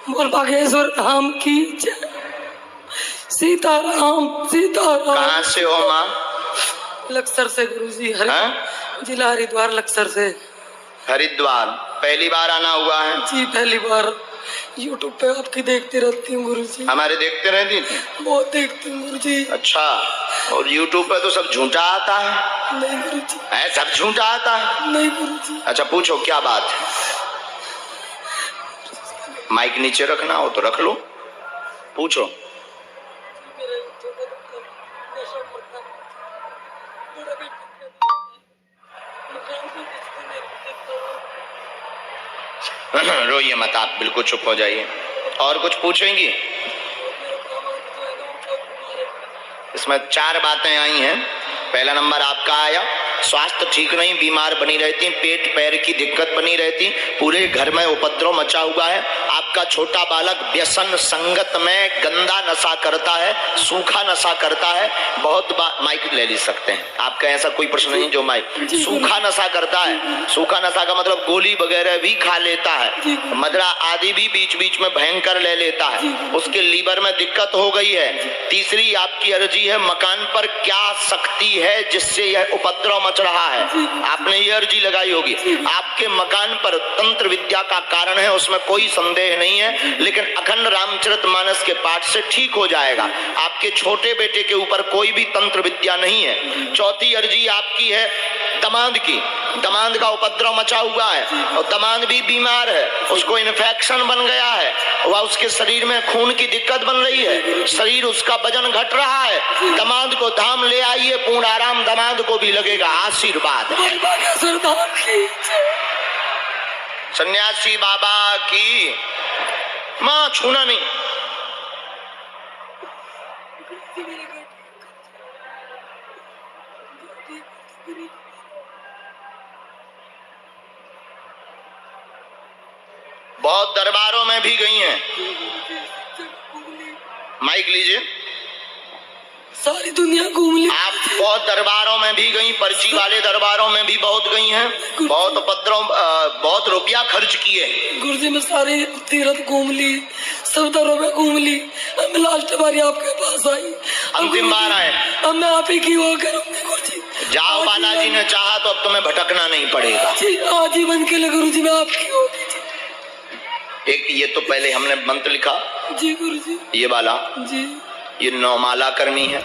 बोल बागेश्वर धाम की जय। सीताराम सीताराम। कहाँ से हो माँ? लक्सर से गुरुजी। जिला हरिद्वार लक्सर से। हरिद्वार पहली बार आना हुआ है? जी पहली बार। यूट्यूब पे आपकी देखती रहती हूँ गुरुजी। हमारे देखते रहती थी? बहुत देखती हूँ गुरुजी। अच्छा, और यूट्यूब पे तो सब झूठा आता है? नहीं गुरुजी। सब झूठा आता है? नहीं गुरुजी। अच्छा पूछो क्या बात है? माइक नीचे रखना हो तो रख लो, पूछो। रोइए मत आप, बिल्कुल चुप हो जाइए। और कुछ पूछेंगी? इसमें 4 बातें आई हैं। पहला नंबर आपका आया, स्वास्थ्य ठीक नहीं, बीमार बनी रहती, पेट पैर की दिक्कत बनी रहती, पूरे घर में उपद्रव मचा हुआ है, आपका छोटा बालक व्यसन संगत में गंदा नशा करता है, सूखा नशा करता है, बहुत माइक ले सकते हैं आपका, ऐसा कोई प्रश्न नहीं जो माइक। सूखा नशा करता है, सूखा नशा का मतलब गोली वगैरह भी खा लेता है, मदरा आदि भी बीच बीच में भयंकर ले लेता है, उसके लीवर में दिक्कत हो गई है। तीसरी आपकी अर्जी है, मकान पर क्या शक्ति है जिससे यह उपद्रव मच रहा है? आपने ये अर्जी लगाई होगी। आपके मकान पर तंत्र विद्या का कारण है, उसमें कोई संदेह नहीं है, लेकिन अखंड रामचरितमानस के पाठ से ठीक हो जाएगा। आपके छोटे बेटे के ऊपर कोई भी तंत्र विद्या नहीं है। चौथी अर्जी आपकी है दमाद की, दमाद का उपद्रव मचा हुआ है और दमाद भी बीमार है, उसको इन्फेक्शन बन गया है, वह उसके शरीर में खून की दिक्कत बन रही है, शरीर उसका वजन घट रहा है। दमाद को धाम ले आइए, पूर्ण आराम दमाद को भी लगेगा, आशीर्वाद है। सन्यासी बाबा की। माँ छूना नहीं। बहुत दरबारों में भी गई हैं। माइक लीजिए। सारी दुनिया घूम ली। आप बहुत दरबारों में भी गई, पर्ची वाले दरबारों में भी बहुत गई हैं, बहुत उपद्रव, बहुत रुपया खर्च किए। गुरुजी मैं सारी तीर्थ घूम ली, सब दरों में घूम ली, अब लास्ट बारी आपके पास आई, अंतिम बार आए। अब मैं आप ही की वो करूंगी गुरुजी। जाओ, बालाजी ने चाहा तो अब तुम्हें भटकना नहीं पड़ेगा। जी आजीवन के लिए गुरुजी मैं आपकी होगी। एक ये तो पहले हमने मंत्र लिखा जी गुरुजी, ये वाला जी, ये 9 माला करनी है।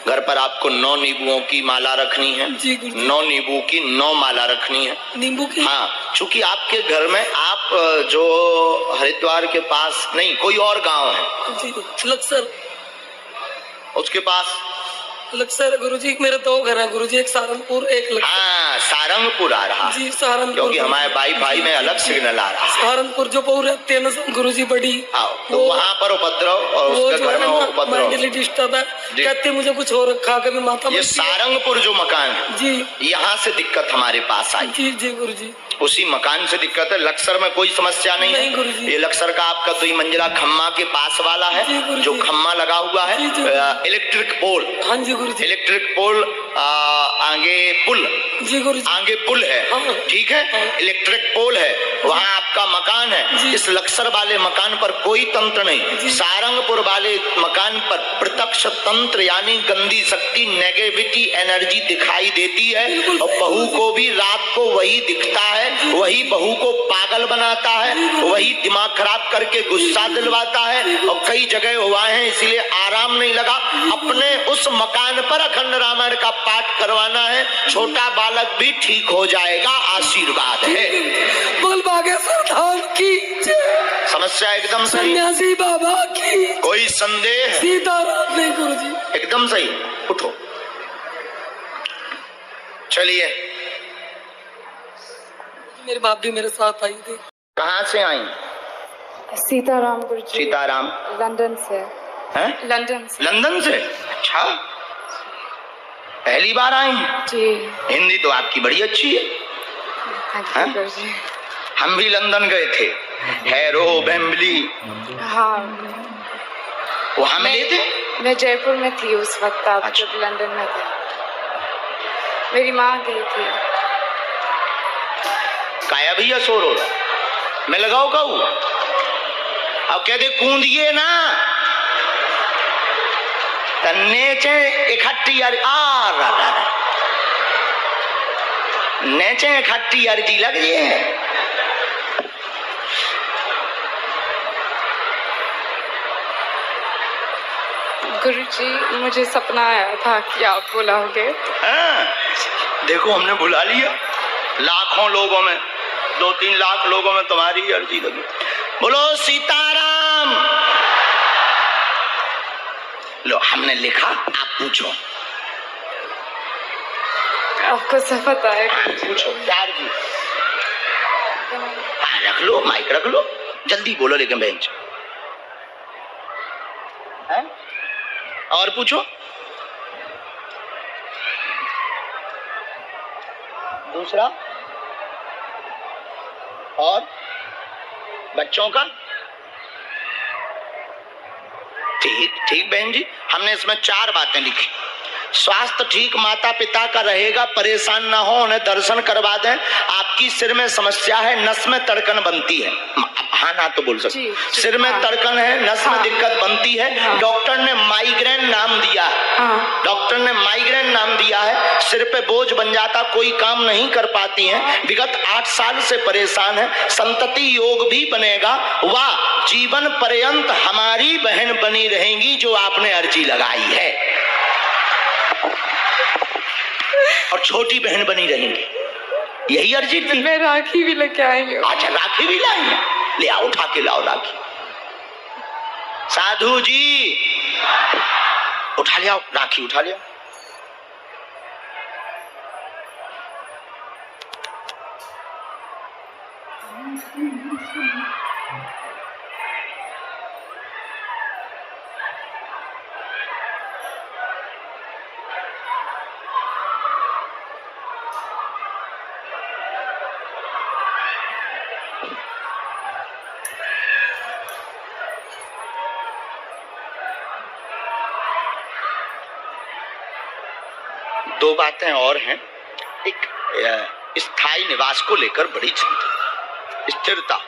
घर पर आपको 9 नींबुओं की माला रखनी है। 9 नींबू की 9 माला रखनी है। नींबू की? हाँ, चूंकि आपके घर में आप जो हरिद्वार के पास नहीं, कोई और गांव है जी, लक्सर, उसके पास लक्सर गुरुजी। मेरे 2 घर हैं गुरुजी, एक सहारनपुर एक लक्सर। हाँ, सारंगपुर आ रहा जी, सहारनपुर, क्योंकि हमारे भाई में अलग सिग्नल आ रहा है। सहारनपुर जो पौर रहते हैं गुरुजी बड़ी, तो वहाँ पर उपद्रव और उसके घर में उपद्रव, मेंटली डिस्टर्ब है, कहते मुझे कुछ और रखा, कभी माता। ये सारंगपुर जो मकान है जी, यहाँ से दिक्कत हमारे पास आई। जी जी गुरुजी, उसी मकान से दिक्कत है। लक्सर में कोई समस्या नहीं है गुरुजी। ये लक्सर का आपका 2 मंजिला खम्मा के पास वाला है, जो खम्मा लगा हुआ है, इलेक्ट्रिक पोल। हाँ जी गुरुजी, इलेक्ट्रिक पोल, आगे पुल। जी गुरुजी, आगे पुल है, ठीक है, इलेक्ट्रिक पोल है, वहाँ आपका मकान है। इस लक्सर वाले मकान पर कोई तंत्र नहीं, सारंगपुर वाले मकान पर प्रत्यक्ष तंत्र यानी गंदी शक्ति, नेगेटिविटी एनर्जी दिखाई देती है, और बहू को भी रात को वही दिखता है, वही बहू को पागल बनाता है, वही दिमाग खराब करके गुस्सा दिलवाता है, और कई जगह हुआ है, इसलिए आराम नहीं लगा। अपने उस मकान पर अखंड रामायण का पाठ करवाना है, छोटा बालक भी ठीक हो जाएगा, आशीर्वाद है। बोल बागेश्वर धाम की समस्या एकदम सही, सन्यासी बाबा की, कोई संदेह? सीताराम नहीं गुरुजी, एकदम सही। उठो, चलिए। मेरी बाप भी मेरे साथ आई थी। कहाँ से आई? सीताराम गुरुजी। सीताराम लंदन से हैं? लंदन से। लंदन से? अच्छा, पहली बार आई जी। हिंदी तो आपकी बड़ी अच्छी है। गुरुजी, हम भी लंदन गए थे, हैरो वेम्बली, हाँ वहाँ मिले थे। मैं जयपुर में थी उस वक्त, आप अच्छा। जब लंदन में थे। मेरी माँ गई थी। काया भैया सो रो, मैं लगाओ कहूँ? अब कहते कूदिए ना नेचे इकट्ठी नेचे इकट्ठी अर्जी लग जाए। गुरुजी, मुझे सपना आया था कि आप बुलाओगे। हाँ, देखो हमने बुला लिया। लाखों लोगों में, 2-3 लाख लोगों में तुम्हारी अर्जी लगी। बोलो सीताराम। लो हमने लिखा, आप पूछो। आपको सब पता है। पूछो क्या अर्जी? हाँ रख लो, माइक रख लो, जल्दी बोलो लेकिन बेंच। और पूछो। दूसरा और बच्चों का। ठीक ठीक बहन जी, हमने इसमें 4 बातें लिखी। स्वास्थ्य ठीक माता पिता का रहेगा, परेशान ना हो, उन्हें दर्शन करवा दें। आपकी सिर में समस्या है, नस में तड़कन बनती है। हाँ ना तो बोल सकते। सिर में तड़कन है, नस में दिक्कत बनती है। डॉक्टर ने माइग्रेन नाम दिया है। डॉक्टर ने माइग्रेन नाम दिया है। सिर पे बोझ बन जाता, कोई काम नहीं कर पाती हैं। विगत 8 साल से परेशान है। संतति योग भी बनेगा। वाह, जीवन पर्यंत हमारी बहन बनी रहेंगी जो आपने अर्जी लगाई है, और छोटी बहन बनी रहेंगी। यही अर्जी थी। मैं राखी भी लेके आई हूँ। अच्छा, राखी भी लाई है? ले आओ, उठा के लाओ राखी। साधु जी उठा ले आओ, राखी उठा ले आओ। दो बातें और हैं। एक स्थायी निवास को लेकर बड़ी चिंता, स्थिरता,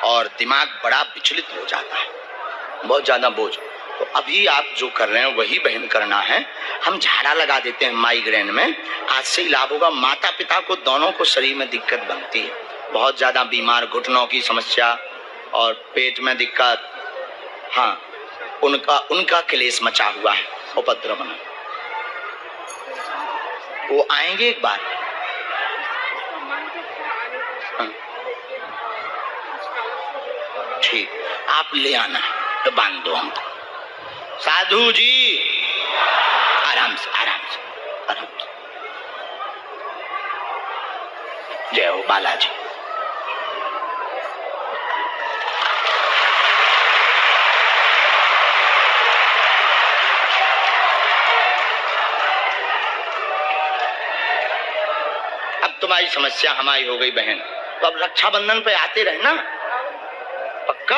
और दिमाग बड़ा विचलित हो जाता है, बहुत ज्यादा बोझ। तो अभी आप जो कर रहे हैं वही बहन करना है। हम झाड़ा लगा देते हैं माइग्रेन में, आज से ही लाभ होगा। माता पिता को दोनों को शरीर में दिक्कत बनती है, बहुत ज्यादा बीमार, घुटनों की समस्या और पेट में दिक्कत। हाँ, उनका क्लेश मचा हुआ है, उपद्रव बना। वो आएंगे एक बार। ठीक, आप ले आना तो बांध दो हमको। साधु जी आराम से आराम से आराम से। जय हो बालाजी। तुम्हारी समस्या हमारी हो गई बहन, तो अब रक्षाबंधन पे आते रहना, पक्का?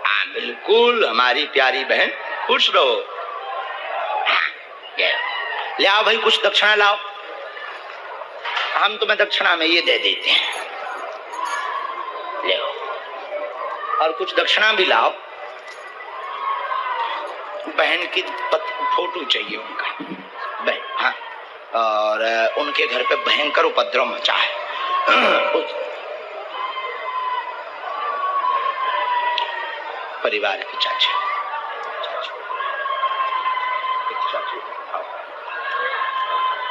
हाँ बिल्कुल, हमारी प्यारी बहन, खुश रहो। हाँ, ले आओ भाई, कुछ दक्षिणा लाओ। हम तुम्हें दक्षिणा में ये दे देते हैं, ले आओ। और कुछ दक्षिणा भी लाओ। बहन की फोटो चाहिए उनका, बहन। हाँ, और उनके घर पे भयंकर उपद्रव मचा है। परिवार की चाची,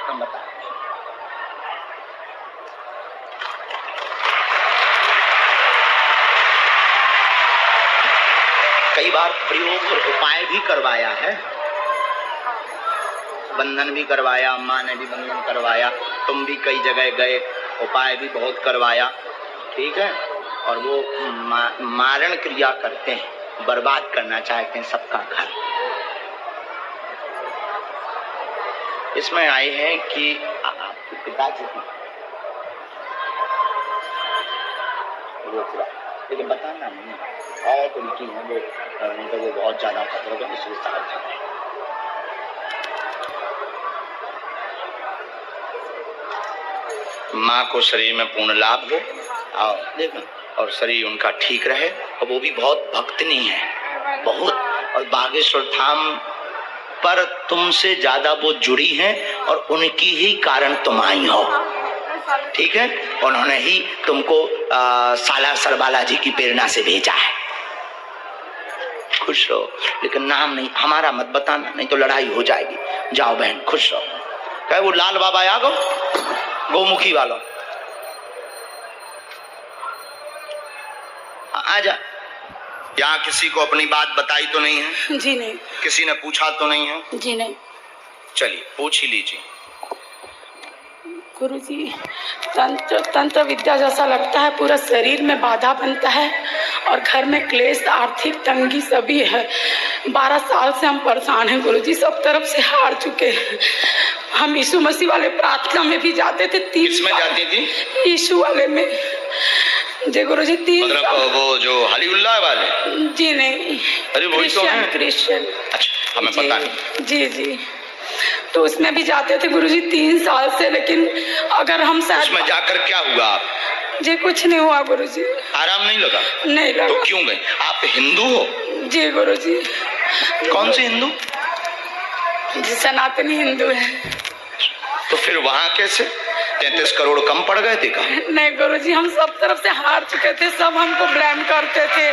हम बता। कई बार प्रयोग और उपाय भी करवाया है, बंधन भी करवाया, माँ ने भी बंधन करवाया, तुम भी कई जगह गए, उपाय भी बहुत करवाया, ठीक है। और वो मारण क्रिया करते हैं, बर्बाद करना चाहते हैं सबका घर। इसमें आए हैं कि आपके पिताजी की वो पूरा, लेकिन बताना नहीं और तो लिखी है वो, उनको वो बहुत ज्यादा खतरा है, इसलिए सावधान है। माँ को शरीर में पूर्ण लाभ हो। आओ देखो, और शरीर उनका ठीक रहे। और वो भी बहुत भक्तनी है, बहुत। और बागेश्वर धाम पर तुमसे ज्यादा वो जुड़ी हैं और उनकी ही कारण तुम आई हो, ठीक है। उन्होंने ही तुमको सालासर बालाजी की प्रेरणा से भेजा है। खुश रहो, लेकिन नाम नहीं हमारा मत बताना, नहीं तो लड़ाई हो जाएगी। जाओ बहन, खुश रहो। कहे वो लाल बाबा आ गो, गौमुखी वाला आजा। यहाँ किसी को अपनी बात बताई तो नहीं है? जी नहीं। किसी ने पूछा तो नहीं है? जी नहीं। चलिए पूछ ही लीजिए। गुरुजी, तंत्र विद्या जैसा लगता है, पूरा शरीर में बाधा बनता है और घर में क्लेश, आर्थिक तंगी सभी है। 12 साल से हम परेशान हैं गुरुजी, सब तरफ से हार चुके हैं। हम यीशु मसीह वाले प्रार्थना में भी जाते थे। किसमें जाती थी? यीशु वाले में। जी गुरुजी, 3 मतलब वो जो हलीउल्लाह वाले? जी नहीं, अरे वही तो है। क्रिश्चियन। अच्छा, हमें पता नहीं। जी जी, तो उसमें भी जाते थे गुरुजी 3 साल से। लेकिन अगर हम उसमें जाकर क्या हुआ आप? जी कुछ नहीं हुआ गुरुजी। आराम नहीं लगा? नहीं लगा। तो क्यों गए? आप हिंदू हो? जी गुरुजी। कौन से हिंदू? जी सनातनी हिंदू है। तो फिर वहां कैसे 33 करोड़ कम पड़ गए थे? का नहीं गुरुजी, हम सब तरफ से हार चुके थे, सब हमको ब्लेम करते थे।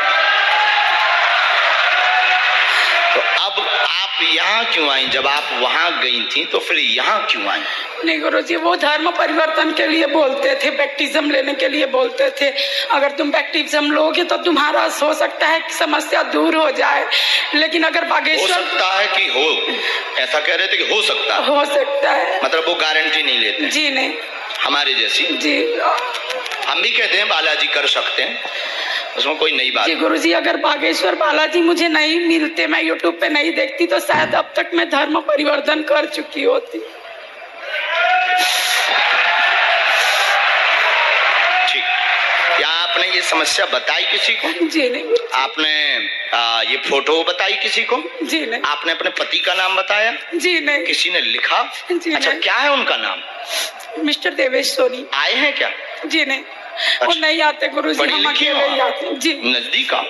तो अब आप यहाँ क्यों आई? जब आप वहां गई थी तो फिर यहाँ क्यों आई? नहीं गुरुजी, वो धर्म परिवर्तन के लिए बोलते थे, बैप्टिज्म लेने के लिए बोलते थे। अगर तुम बैप्टिज्म लोगे तो तुम्हारा हो सकता है कि समस्या दूर हो जाए। लेकिन अगर बागेश्वर, हो सकता है कि हो, ऐसा कह रहे थे कि हो सकता है, मतलब वो गारंटी नहीं लेते? जी नहीं। हमारे जैसी? जी, हम भी कहते हैं बालाजी कर सकते हैं, उसमें कोई नई बात। जी गुरुजी, अगर बागेश्वर बालाजी मुझे नहीं मिलते, मैं यूट्यूब पे नहीं देखती, तो शायद अब तक मैं धर्म परिवर्तन कर चुकी होती। ठीक। क्या आपने ये समस्या बताई किसी को? जी नहीं। आपने ये फोटो बताई किसी को? जी नहीं। आपने अपने पति का नाम बताया? जी नहीं। किसी ने लिखा? जी अच्छा, नहीं। क्या है उनका नाम? मिस्टर देवेश सोनी। आए हैं क्या? जी नहीं। वो नहीं आते गुरुजी, हम अकेले ही आते। जी। नजदीक आओ।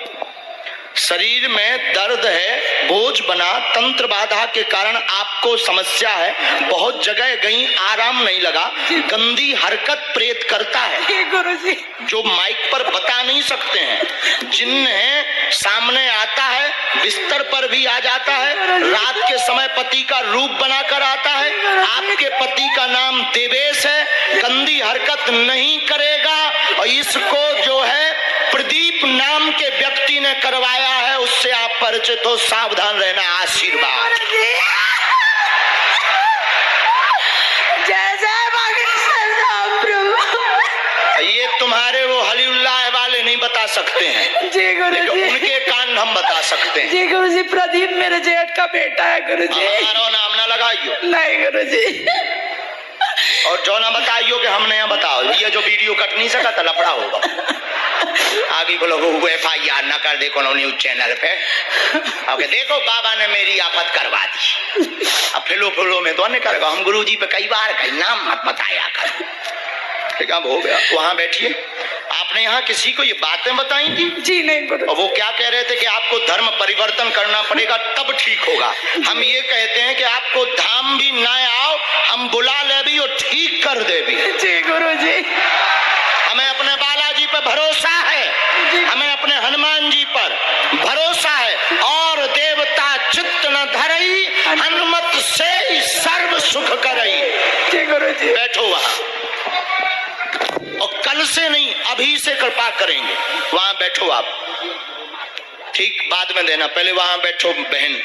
शरीर में दर्द है, बोझ बना, तंत्र बाधा के कारण आपको समस्या है, बहुत जगह गई, आराम नहीं लगा, गंदी हरकत प्रेत करता है गुरुजी, जो माइक पर बता नहीं सकते हैं। जिन्हें सामने आता है, बिस्तर पर भी आ जाता है, रात के समय पति का रूप बनाकर आता है। आपके पति का नाम देवेश है, गंदी हरकत नहीं करेगा और इसको जो है प्रदीप नाम के व्यक्ति ने करवाया है, उससे आप परिचित हो, सावधान रहना। आशीर्वाद। जय जय बागेश्वर धाम प्रभु। ये तुम्हारे वो हलीउल्लाह वाले नहीं बता सकते हैं जी गुरुजी, उनके कान हम बता सकते हैं। जी गुरुजी, प्रदीप मेरे जेठ का बेटा है गुरुजी। हमारा नाम ना लगाइयो। नहीं गुरुजी। और जो ना बताइयो कि हमने यहाँ बताओ, ये जो वीडियो कट नहीं सका तो लफड़ा होगा। आगे को लोगों FIR न कर दे कोनो न्यूज चैनल पे। ओके, देखो बाबा ने मेरी आफत करवा दी। अब फिलो में तो नहीं करेगा। हम गुरुजी पे कई बार कहीं नाम मत बताया कर। ठीक है, अब हो गया। वहां बैठिए। आपने यहाँ किसी को ये बातें बताई थी? जी नहीं गुरु। और वो क्या कह रहे थे कि आपको धर्म परिवर्तन करना पड़ेगा तब ठीक होगा। हम ये कहते हैं कि आपको धाम भी ना आओ, हम बुला ले भी और ठीक कर दे भी। जी गुरुजी। हमें अपने बालाजी पर भरोसा है, हमें अपने हनुमान जी पर भरोसा है। और देवता चित्त न धरई, हनुमत से सर्व सुख करई। जी गुरुजी। बैठो वहां, और कल से नहीं अभी से कृपा करेंगे। वहां बैठो आप, ठीक बाद में देना, पहले वहां बैठो बहन।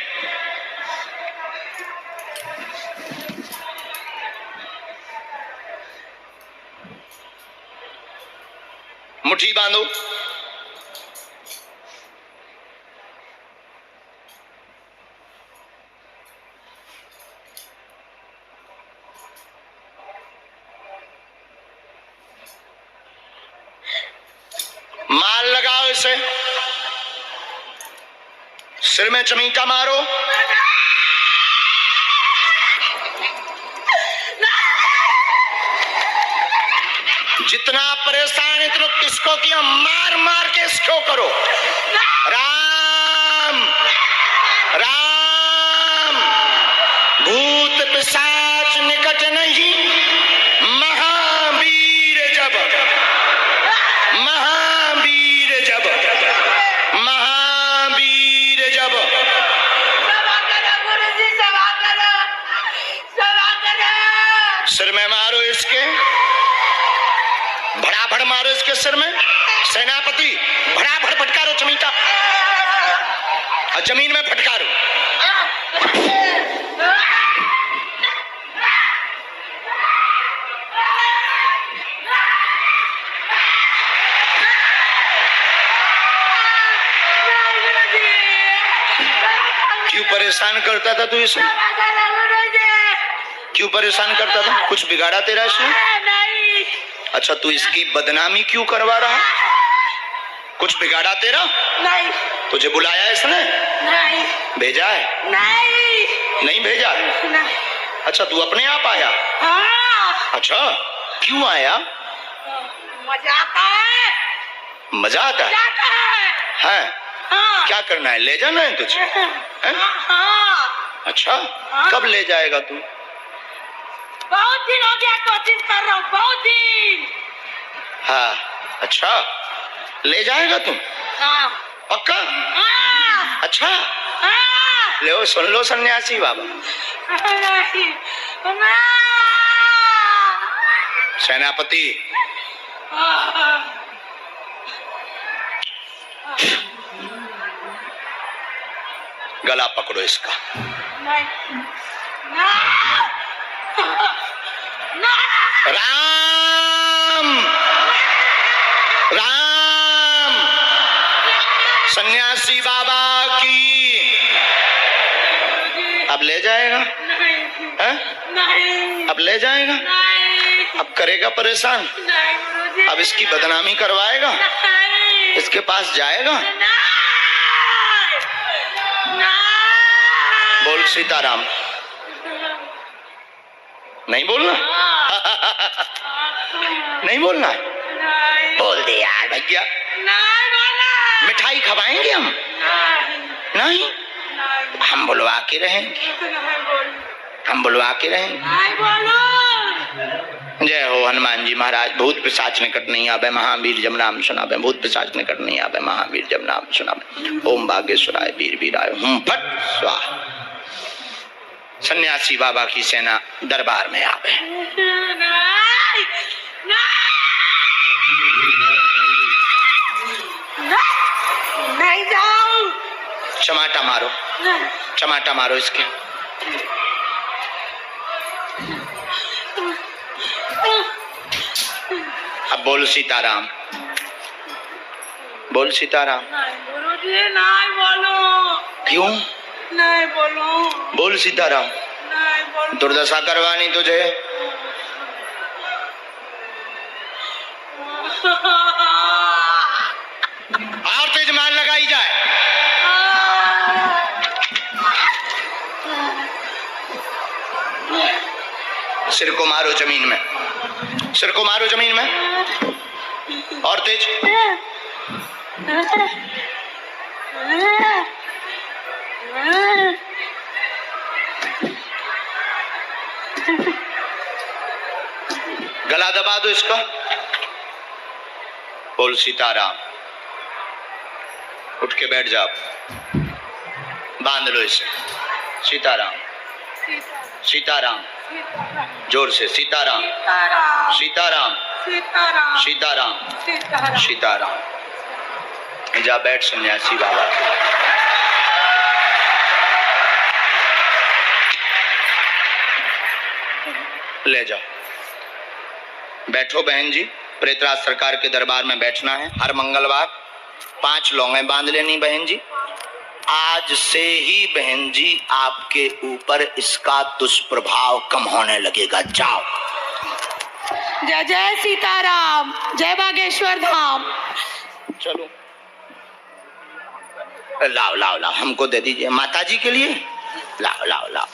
मुट्ठी बांधो। माल लगाओ इसे, सिर में चमीटा मारो। जितना परेशान इतना किसको किया, मार मार के इसको करो। राम राम, भूत पिशाच निकट नहीं, महावीर जब, महावीर जब, महावीर जब। सिर में मारो इसके, भड़ाभड़ मारो इसके सिर में। सेनापति भड़ाभड़ फटकारो चमीता, और जमीन में फटकारो। क्यों परेशान करता था तू इसे? क्यों परेशान करता था? कुछ बिगाड़ा तेरा इसने? अच्छा, तू इसकी बदनामी क्यों करवा रहा? कुछ बिगाड़ा तेरा? नहीं। तुझे बुलाया इसने? नहीं। भेजा है? नहीं। नहीं भेजा? नहीं। अच्छा, तू अपने आप आया? हाँ। अच्छा, क्यों आया? मजा आता है। मजा आता है? है? हाँ। क्या करना है? ले जाना है तुझे? है? हाँ। अच्छा, कब ले जाएगा तू? बहुत दिन हो गया, कोशिश कर रहा हूँ, बहुत दिन। हाँ, अच्छा, ले जाएगा तुम? हाँ। पक्का? हाँ। अच्छा, हाँ। ले सुन लो सन्यासी बाबा। नहीं। सेनापति, गला पकड़ो इसका। नहीं। राम राम, सन्यासी बाबा की। अब ले जाएगा? है? नहीं। अब ले जाएगा? नहीं। अब करेगा परेशान? नहीं गुरुजी। अब इसकी बदनामी करवाएगा? नहीं। इसके पास जाएगा? बोल सीताराम। नहीं बोलना? नहीं बोलना? बोल दे यार भैया। मिठाई खवाएंगे हम? नहीं। हम बुलवा के रहेंगे, हम बुलवा के रहेंगे। जय हो हनुमान जी महाराज। भूत पिशाच निकट नहीं आवे, महावीर जब नाम सुनावे। भूत पिशाच निकट नहीं आवे, महावीर जब नाम सुनावे। ओम बागेश्वराय वीर वीराय हुम फट स्वाहा। सन्यासी बाबा की सेना दरबार में आवे। नहीं जाऊं। चमाटा मारो, चमाटा मारो इसके। अब बोल सीताराम, बोल सीताराम। गुरुजी नहीं बोलो। क्यों नहीं बोलो? बोल सीताराम। नहीं बोलो। दुर्दशा करवानी तुझे? और तेज मान लगाई जाए। सिर को मारो जमीन में, सिर को मारो जमीन में। और तेज। गला दबा दो इसका। बोल सीताराम। उठ के बैठ जाओ, बांध लो इसे। सीताराम सीताराम, जोर से सीताराम सीताराम सीताराम सीताराम। जा बैठ सन्यासी बाबा। ले जाओ, बैठो बहन जी। प्रेतराज सरकार के दरबार में बैठना है। हर मंगलवार 5 लौंगे बांध लेनी बहन जी। आज से ही बहन जी आपके ऊपर इसका दुष्प्रभाव कम होने लगेगा। जाओ। जय जय सीताराम, जय बागेश्वर धाम। चलो लाओ लाओ लाओ, हमको दे दीजिए। माता जी के लिए लाओ लाओ लाओ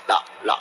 लाओ लाओ।